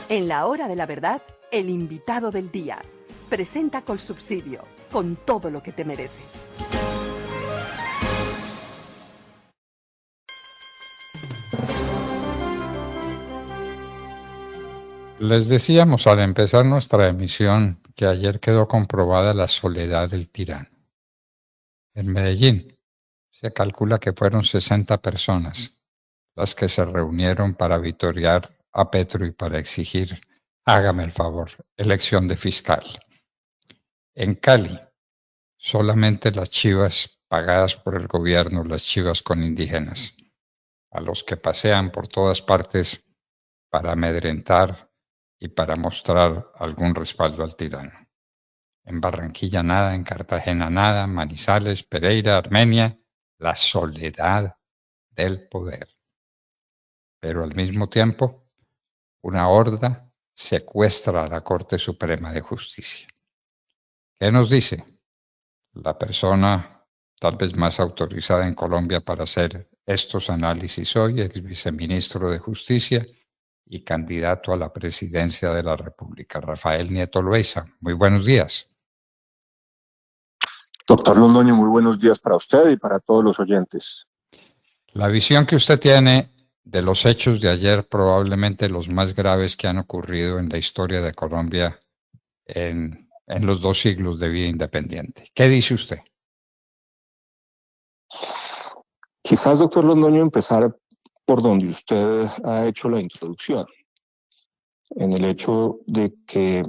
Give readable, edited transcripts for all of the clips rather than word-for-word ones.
En la hora de la verdad, el invitado del día. Presenta Colsubsidio, con todo lo que te mereces. Les decíamos al empezar nuestra emisión que ayer quedó comprobada la soledad del tirano. En Medellín se calcula que fueron 60 personas las que se reunieron para vitorear a Petro y para exigir, hágame el favor, elección de fiscal. En Cali, solamente las chivas pagadas por el gobierno, las chivas con indígenas, a los que pasean por todas partes para amedrentar y para mostrar algún respaldo al tirano. En Barranquilla nada, en Cartagena nada, Manizales, Pereira, Armenia, la soledad del poder. Pero al mismo tiempo, una horda secuestra a la Corte Suprema de Justicia. ¿Qué nos dice? La persona tal vez más autorizada en Colombia para hacer estos análisis hoy, ex viceministro de Justicia y candidato a la presidencia de la República, Rafael Nieto Loaiza. Muy buenos días. Doctor Londoño, muy buenos días para usted y para todos los oyentes. La visión que usted tiene de los hechos de ayer, probablemente los más graves que han ocurrido en la historia de Colombia en los 2 siglos de vida independiente. ¿Qué dice usted? Quizás, doctor Londoño, empezar por donde usted ha hecho la introducción, en el hecho de que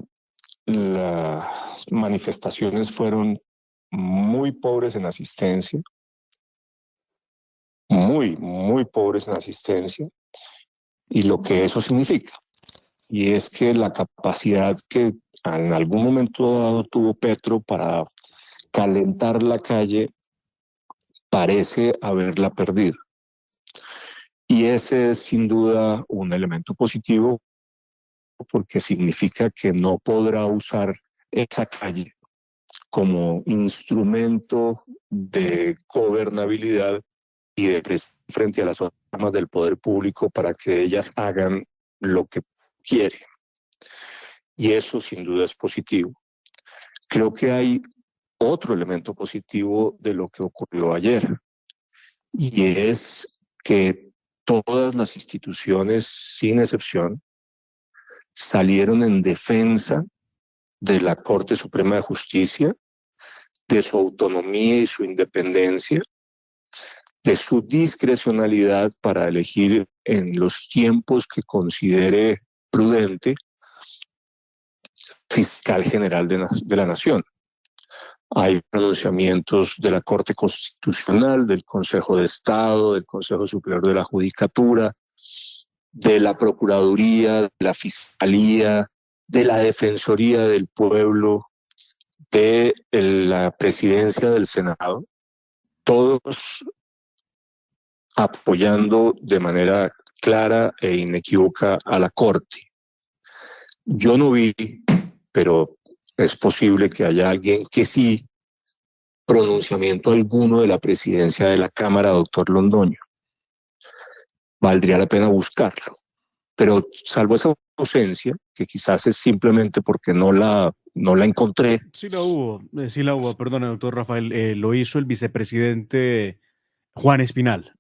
las manifestaciones fueron muy pobres en asistencia, muy pobres en asistencia, y lo que eso significa. Y es que la capacidad que en algún momento dado tuvo Petro para calentar la calle parece haberla perdido. Y ese es sin duda un elemento positivo porque significa que no podrá usar esa calle como instrumento de gobernabilidad y de presión frente a las armas del poder público para que ellas hagan lo que quieren. Y eso sin duda es positivo. Creo que hay otro elemento positivo de lo que ocurrió ayer, y es que todas las instituciones, sin excepción, salieron en defensa de la Corte Suprema de Justicia, de su autonomía y su independencia, de su discrecionalidad para elegir en los tiempos que considere prudente fiscal general de la Nación. Hay pronunciamientos de la Corte Constitucional, del Consejo de Estado, del Consejo Superior de la Judicatura, de la Procuraduría, de la Fiscalía, de la Defensoría del Pueblo, de la Presidencia del Senado, todos apoyando de manera clara e inequívoca a la Corte. Yo no vi, pero es posible que haya alguien que sí, pronunciamiento alguno de la presidencia de la Cámara, doctor Londoño. Valdría la pena buscarlo. Pero salvo esa ausencia, que quizás es simplemente porque no la encontré. Sí la hubo, perdone, doctor Rafael. Lo hizo el vicepresidente Juan Espinal,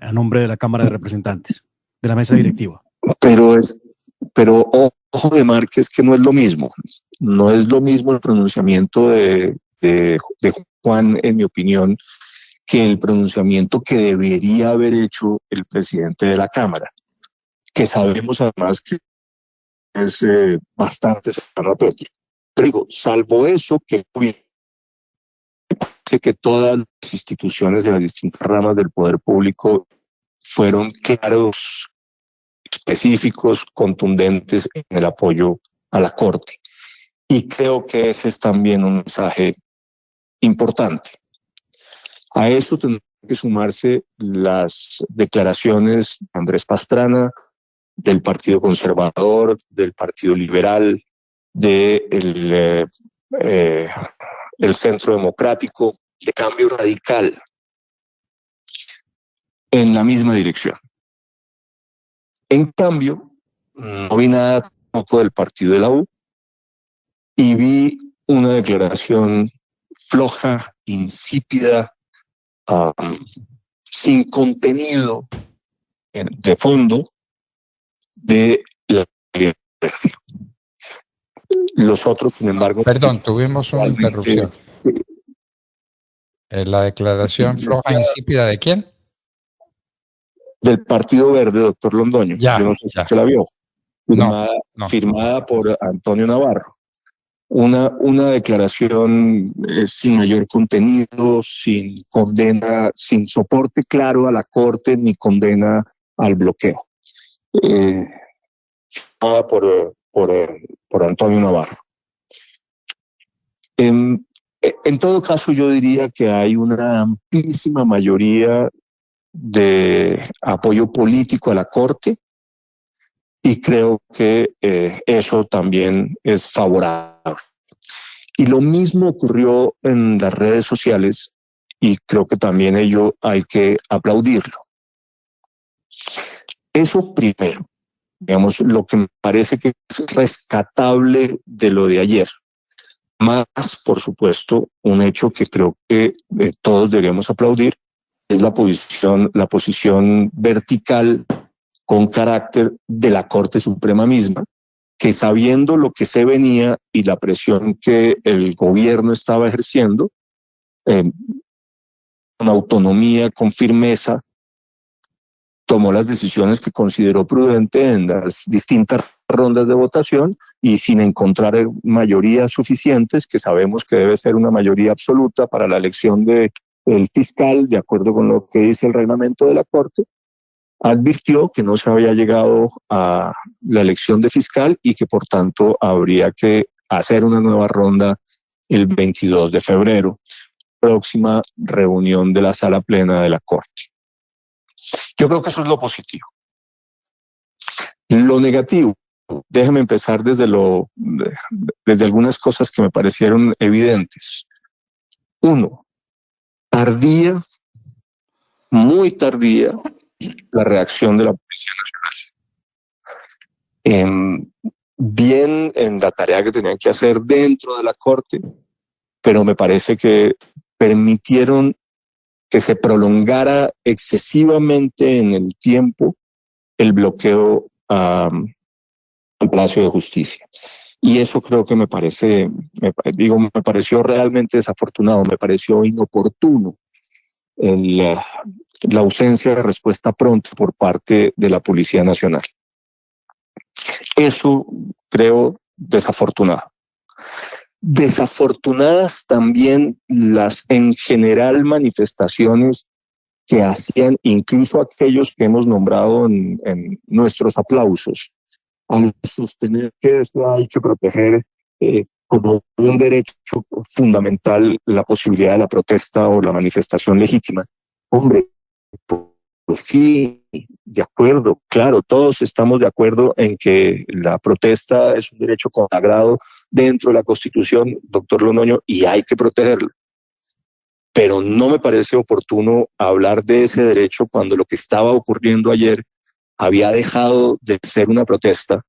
a nombre de la Cámara de Representantes, de la mesa directiva. Pero ojo de Márquez, que no es lo mismo. No es lo mismo el pronunciamiento de Juan, en mi opinión, que el pronunciamiento que debería haber hecho el presidente de la Cámara, que sabemos además que es bastante cercano a Petro. Pero digo, salvo eso, que parece que todas las instituciones de las distintas ramas del poder público fueron claros, específicos, contundentes en el apoyo a la Corte. Y creo que ese es también un mensaje importante. A eso tendrán que sumarse las declaraciones de Andrés Pastrana, del Partido Conservador, del Partido Liberal, del el Centro Democrático, de Cambio Radical, en la misma dirección. En cambio, no vi nada poco del partido de la U y vi una declaración floja, insípida, sin contenido de fondo de la iglesia. Los otros, sin embargo... Perdón, tuvimos una interrupción. ¿La declaración floja insípida de quién? Del Partido Verde, doctor Londoño. Ya, yo no sé si ya. usted la vio. No. Firmada por Antonio Navarro. Una declaración sin mayor contenido, sin condena, sin soporte claro a la Corte, ni condena al bloqueo. Firmada por Antonio Navarro. En todo caso, yo diría que hay una amplísima mayoría de apoyo político a la Corte y creo que eso también es favorable. Y lo mismo ocurrió en las redes sociales y creo que también ello hay que aplaudirlo. Eso primero, digamos, lo que me parece que es rescatable de lo de ayer. Más, por supuesto, un hecho que creo que todos deberíamos aplaudir es la posición vertical con carácter de la Corte Suprema misma, que sabiendo lo que se venía y la presión que el gobierno estaba ejerciendo, con autonomía, con firmeza, tomó las decisiones que consideró prudente en las distintas rondas de votación y sin encontrar mayorías suficientes, que sabemos que debe ser una mayoría absoluta para la elección del fiscal, de acuerdo con lo que dice el reglamento de la Corte, advirtió que no se había llegado a la elección de fiscal y que por tanto habría que hacer una nueva ronda el 22 de febrero, próxima reunión de la sala plena de la Corte. Yo creo que eso es lo positivo. Lo negativo, déjeme empezar desde algunas cosas que me parecieron evidentes. Uno, tardía, muy tardía, la reacción de la Policía Nacional. Bien en la tarea que tenían que hacer dentro de la Corte, pero me parece que permitieron que se prolongara excesivamente en el tiempo el bloqueo al Palacio de Justicia. Y eso creo que me pareció realmente desafortunado, me pareció inoportuno la ausencia de respuesta pronta por parte de la Policía Nacional. Eso creo desafortunado. Desafortunadas también las en general manifestaciones que hacían incluso aquellos que hemos nombrado en nuestros aplausos, al sostener que hay que proteger como un derecho fundamental la posibilidad de la protesta o la manifestación legítima. Hombre, pues sí, de acuerdo, claro, todos estamos de acuerdo en que la protesta es un derecho consagrado dentro de la Constitución, doctor Londoño, y hay que protegerlo. Pero no me parece oportuno hablar de ese derecho cuando lo que estaba ocurriendo ayer había dejado de ser una protesta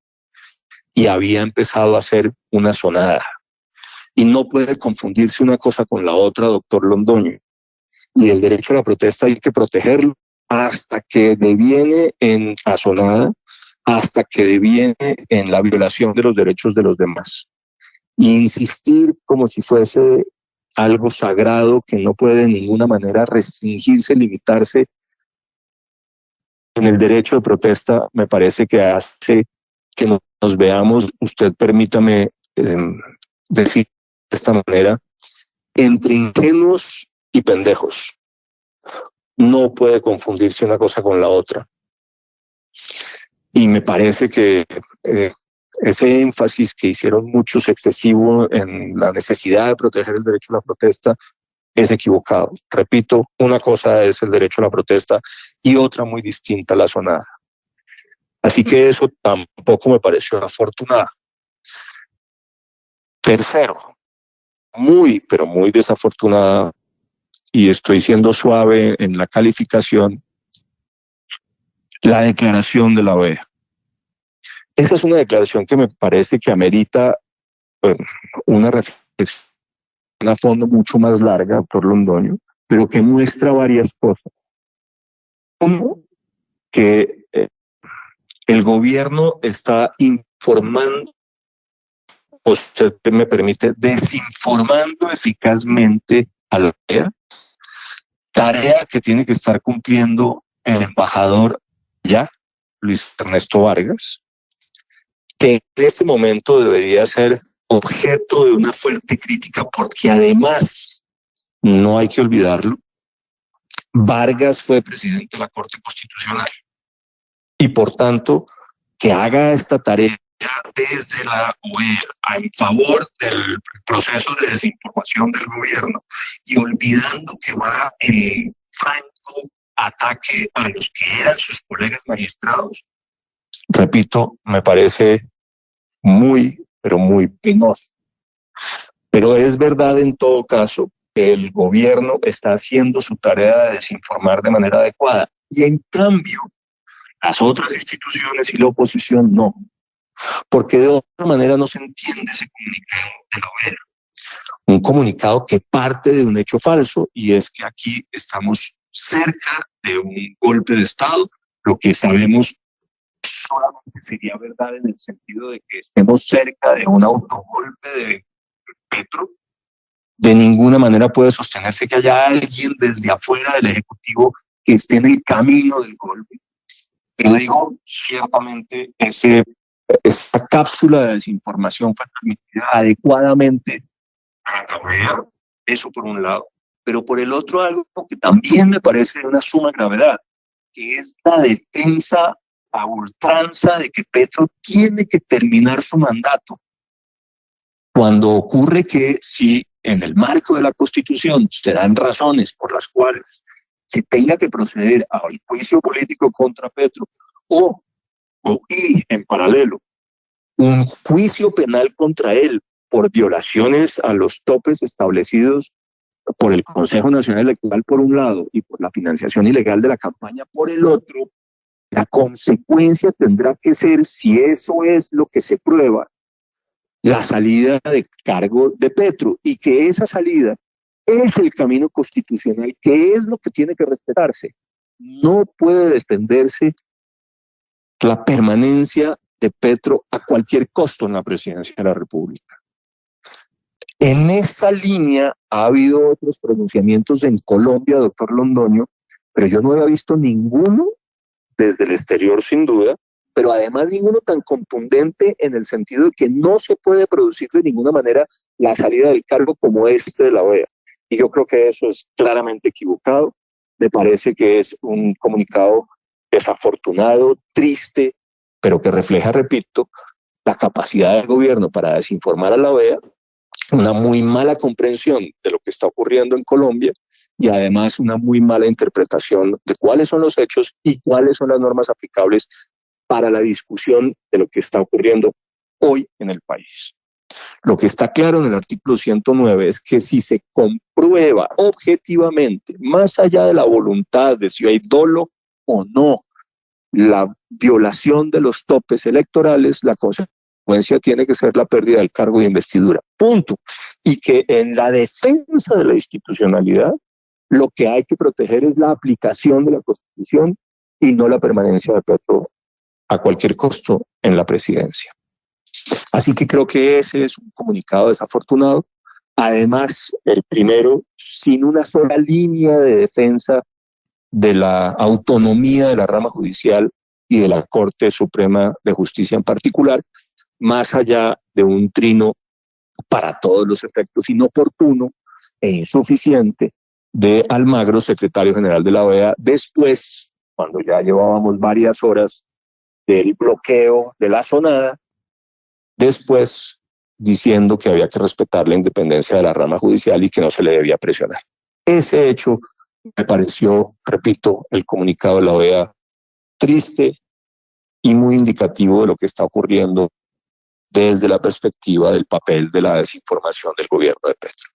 y había empezado a ser una sonada. Y no puede confundirse una cosa con la otra, doctor Londoño. Y el derecho a la protesta hay que protegerlo hasta que deviene en asonada, hasta que deviene en la violación de los derechos de los demás. Y insistir como si fuese algo sagrado que no puede de ninguna manera restringirse, limitarse en el derecho de protesta, me parece que hace que nos veamos, usted permítame decir de esta manera, entre ingenuos y pendejos. No puede confundirse una cosa con la otra. Y me parece que ese énfasis que hicieron muchos excesivo en la necesidad de proteger el derecho a la protesta es equivocado. Repito, una cosa es el derecho a la protesta y otra muy distinta la sonada. Así que eso tampoco me pareció afortunado. Tercero, muy, pero muy desafortunada, y estoy siendo suave en la calificación, la declaración de la OEA. Esa es una declaración que me parece que amerita una reflexión a fondo mucho más larga, doctor Londoño, pero que muestra varias cosas. Uno, que el gobierno está informando, o usted me permite, desinformando eficazmente a la OEA, tarea que tiene que estar cumpliendo el embajador ya, Luis Ernesto Vargas, que en este momento debería ser objeto de una fuerte crítica, porque además, no hay que olvidarlo, Vargas fue presidente de la Corte Constitucional y por tanto que haga esta tarea desde la OEA en favor del proceso de desinformación del gobierno y olvidando que va en franco ataque a los que eran sus colegas magistrados, repito, me parece muy, pero muy penoso. Pero es verdad en todo caso que el gobierno está haciendo su tarea de desinformar de manera adecuada y en cambio las otras instituciones y la oposición no, porque de otra manera no se entiende ese comunicado de la OEA. Un comunicado que parte de un hecho falso y es que aquí estamos cerca de un golpe de Estado, lo que sabemos solamente sería verdad en el sentido de que estemos cerca de un autogolpe de Petro. De ninguna manera puede sostenerse que haya alguien desde afuera del Ejecutivo que esté en el camino del golpe. Pero digo, ciertamente esta cápsula de desinformación fue transmitida adecuadamente a la OEA, eso por un lado. Pero por el otro, algo que también me parece de una suma gravedad, que es la defensa a ultranza de que Petro tiene que terminar su mandato. Cuando ocurre que si en el marco de la Constitución se dan razones por las cuales se tenga que proceder al juicio político contra Petro y en paralelo un juicio penal contra él por violaciones a los topes establecidos por el Consejo Nacional Electoral por un lado y por la financiación ilegal de la campaña por el otro, la consecuencia tendrá que ser, si eso es lo que se prueba, la salida de cargo de Petro y que esa salida es el camino constitucional, que es lo que tiene que respetarse. No puede defenderse la permanencia de Petro a cualquier costo en la presidencia de la República. En esa línea ha habido otros pronunciamientos en Colombia, doctor Londoño, pero yo no había visto ninguno desde el exterior sin duda, pero además ninguno tan contundente en el sentido de que no se puede producir de ninguna manera la salida del cargo como este de la OEA. Y yo creo que eso es claramente equivocado. Me parece que es un comunicado desafortunado, triste, pero que refleja, repito, la capacidad del gobierno para desinformar a la OEA, una muy mala comprensión de lo que está ocurriendo en Colombia y además una muy mala interpretación de cuáles son los hechos y cuáles son las normas aplicables para la discusión de lo que está ocurriendo hoy en el país. Lo que está claro en el artículo 109 es que si se comprueba objetivamente, más allá de la voluntad de si hay dolo o no, la violación de los topes electorales, la consecuencia tiene que ser la pérdida del cargo de investidura. Punto. Y que en la defensa de la institucionalidad, lo que hay que proteger es la aplicación de la Constitución y no la permanencia de Petro a cualquier costo en la presidencia. Así que creo que ese es un comunicado desafortunado. Además, el primero, sin una sola línea de defensa de la autonomía de la rama judicial y de la Corte Suprema de Justicia en particular, más allá de un trino para todos los efectos inoportuno e insuficiente de Almagro, secretario general de la OEA, después, cuando ya llevábamos varias horas del bloqueo de la zonada, después diciendo que había que respetar la independencia de la rama judicial y que no se le debía presionar. Ese hecho me pareció, repito, el comunicado de la OEA triste y muy indicativo de lo que está ocurriendo desde la perspectiva del papel de la desinformación del gobierno de Petro.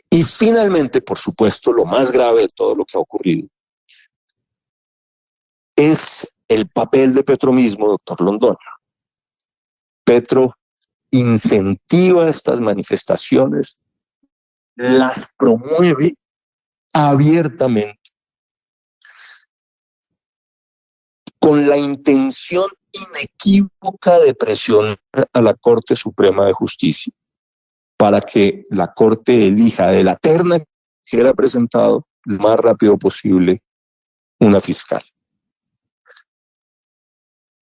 Y finalmente, por supuesto, lo más grave de todo lo que ha ocurrido es el papel de Petro mismo, doctor Londoño. Petro incentiva estas manifestaciones, las promueve abiertamente, con la intención inequívoca de presionar a la Corte Suprema de Justicia para que la Corte elija de la terna que será presentado lo más rápido posible una fiscal.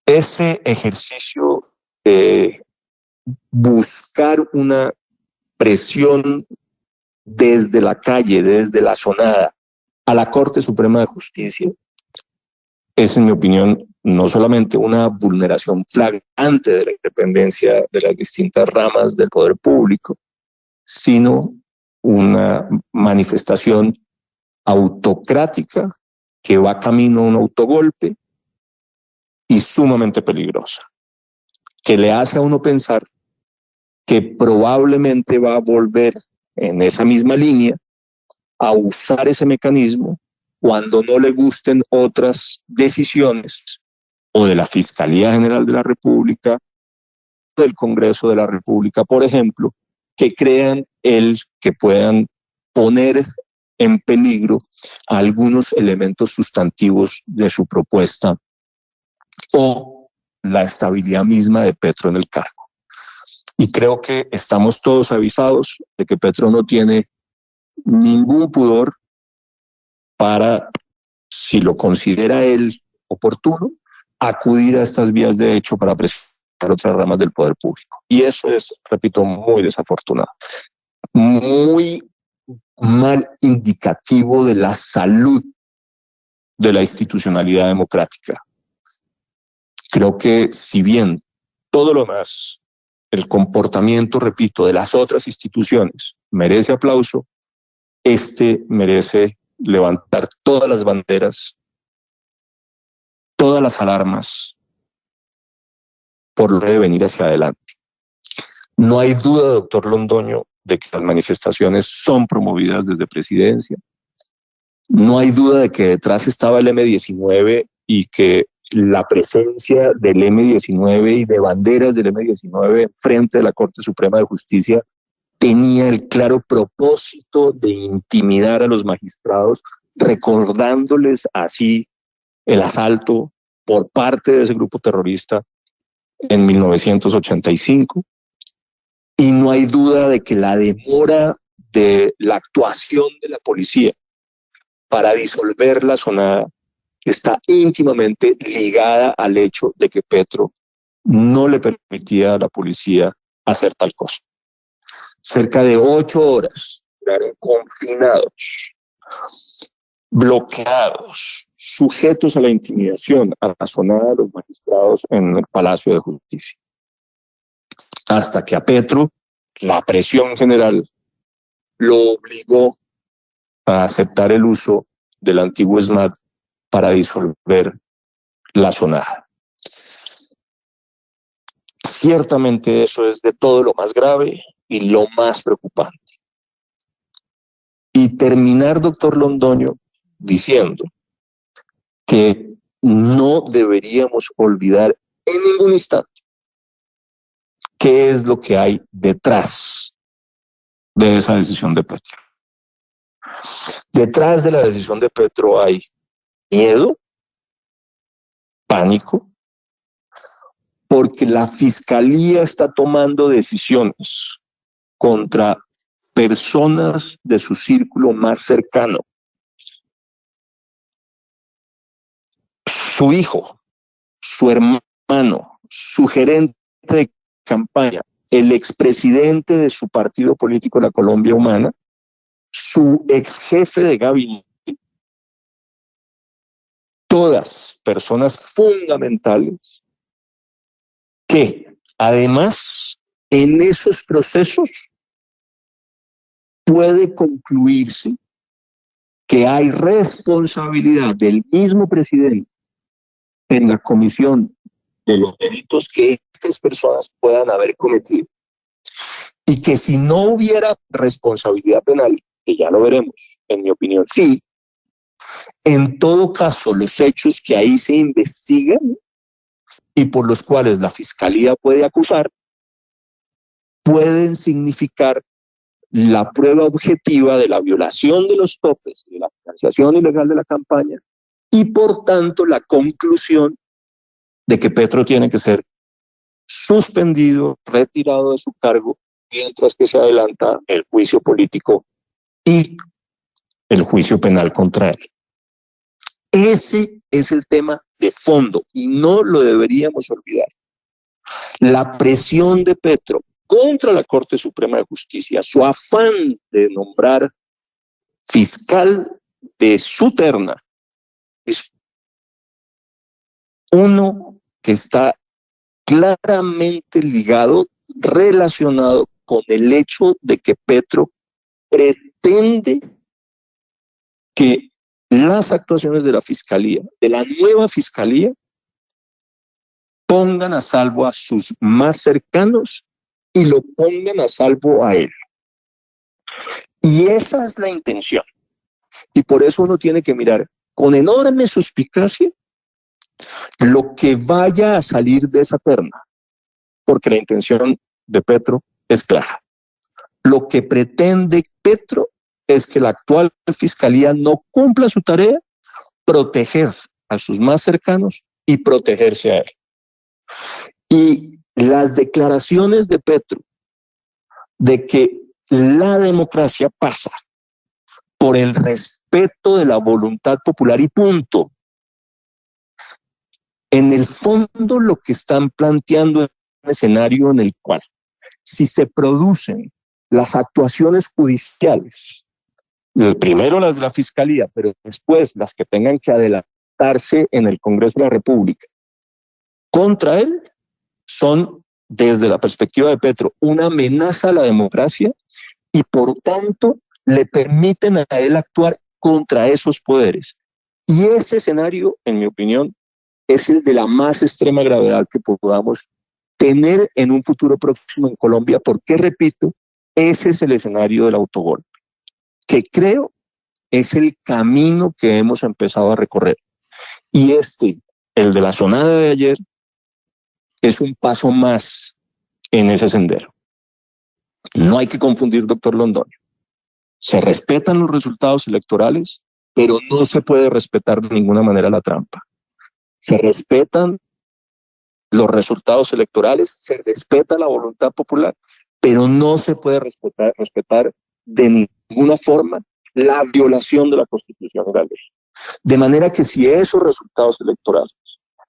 Ese ejercicio de buscar una presión desde la calle, desde la zonada, a la Corte Suprema de Justicia, es, en mi opinión, no solamente una vulneración flagrante de la independencia de las distintas ramas del poder público, sino una manifestación autocrática que va camino a un autogolpe y sumamente peligrosa, que le hace a uno pensar que probablemente va a volver en esa misma línea a usar ese mecanismo cuando no le gusten otras decisiones o de la Fiscalía General de la República, del Congreso de la República, por ejemplo, que crean que puedan poner en peligro algunos elementos sustantivos de su propuesta o la estabilidad misma de Petro en el cargo. Y creo que estamos todos avisados de que Petro no tiene ningún pudor para, si lo considera él oportuno, acudir a estas vías de hecho para presionar otras ramas del poder público. Y eso es, repito, muy desafortunado. Muy mal indicativo de la salud de la institucionalidad democrática. Creo que si bien todo lo más, el comportamiento, repito, de las otras instituciones merece aplauso, merece levantar todas las banderas, todas las alarmas, por lo que debe venir hacia adelante. No hay duda, doctor Londoño, de que las manifestaciones son promovidas desde presidencia. No hay duda de que detrás estaba el M-19 y que la presencia del M-19 y de banderas del M-19 frente a la Corte Suprema de Justicia tenía el claro propósito de intimidar a los magistrados, recordándoles así el asalto por parte de ese grupo terrorista en 1985. Y no hay duda de que la demora de la actuación de la policía para disolver la zonada está íntimamente ligada al hecho de que Petro no le permitía a la policía hacer tal cosa. Cerca de 8 horas quedaron confinados, bloqueados, sujetos a la intimidación, a la zonada de los magistrados en el Palacio de Justicia. Hasta que a Petro, la presión general lo obligó a aceptar el uso del antiguo SMAT para disolver la zonada. Ciertamente eso es de todo lo más grave y lo más preocupante. Y terminar, doctor Londoño, diciendo que no deberíamos olvidar en ningún instante qué es lo que hay detrás de esa decisión de Petro. Detrás de la decisión de Petro hay miedo, pánico, porque la Fiscalía está tomando decisiones contra personas de su círculo más cercano. Su hijo, su hermano, su gerente de campaña, el expresidente de su partido político, la Colombia Humana, su ex jefe de gabinete, todas personas fundamentales que además en esos procesos puede concluirse que hay responsabilidad del mismo presidente en la comisión de los delitos que estas personas puedan haber cometido. Y que si no hubiera responsabilidad penal, que ya lo veremos, en mi opinión sí, En todo caso, los hechos que ahí se investigan y por los cuales la Fiscalía puede acusar, pueden significar la prueba objetiva de la violación de los topes de la financiación ilegal de la campaña y por tanto la conclusión de que Petro tiene que ser suspendido, retirado de su cargo, mientras que se adelanta el juicio político y el juicio penal contra él. Ese es el tema de fondo y no lo deberíamos olvidar. La presión de Petro contra la Corte Suprema de Justicia, su afán de nombrar fiscal de su terna, es uno que está claramente ligado, relacionado con el hecho de que Petro pretende que las actuaciones de la Fiscalía, de la nueva Fiscalía, pongan a salvo a sus más cercanos y lo pongan a salvo a él. Y esa es la intención. Y por eso uno tiene que mirar con enorme suspicacia lo que vaya a salir de esa terna, porque la intención de Petro es clara. Lo que pretende Petro es que la actual Fiscalía no cumpla su tarea, proteger a sus más cercanos y protegerse a él. Y las declaraciones de Petro de que la democracia pasa por el respeto de la voluntad popular y punto. En el fondo lo que están planteando es un escenario en el cual si se producen las actuaciones judiciales, primero las de la Fiscalía, pero después las que tengan que adelantarse en el Congreso de la República contra él, son, desde la perspectiva de Petro, una amenaza a la democracia y por tanto le permiten a él actuar contra esos poderes. Y ese escenario, en mi opinión, es el de la más extrema gravedad que podamos tener en un futuro próximo en Colombia, porque, repito, ese es el escenario del autogolpe, que creo es el camino que hemos empezado a recorrer. Y el de la sonada de ayer, es un paso más en ese sendero. No hay que confundir, doctor Londoño. Se respetan los resultados electorales, pero no se puede respetar de ninguna manera la trampa. Se respetan los resultados electorales, se respeta la voluntad popular, pero no se puede respetar de ninguna forma la violación de la Constitución de la ley. De manera que si esos resultados electorales,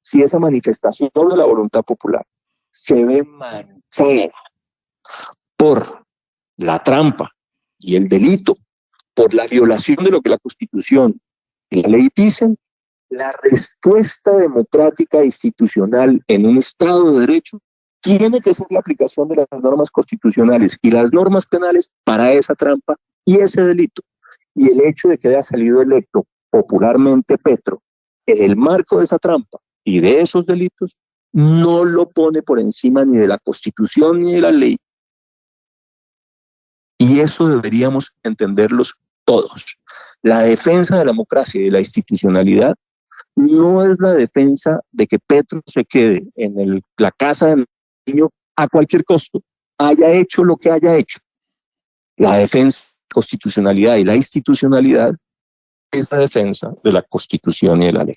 si esa manifestación de la voluntad popular se ve manchada por la trampa y el delito, por la violación de lo que la Constitución y la ley dicen, la respuesta democrática e institucional en un Estado de Derecho tiene que ser la aplicación de las normas constitucionales y las normas penales para esa trampa y ese delito. Y el hecho de que haya salido electo popularmente Petro en el marco de esa trampa y de esos delitos, no lo pone por encima ni de la Constitución ni de la ley. Y eso deberíamos entenderlos todos. La defensa de la democracia y de la institucionalidad no es la defensa de que Petro se quede en la casa del niño a cualquier costo, haya hecho lo que haya hecho. La defensa de la constitucionalidad y la institucionalidad es la defensa de la Constitución y de la ley.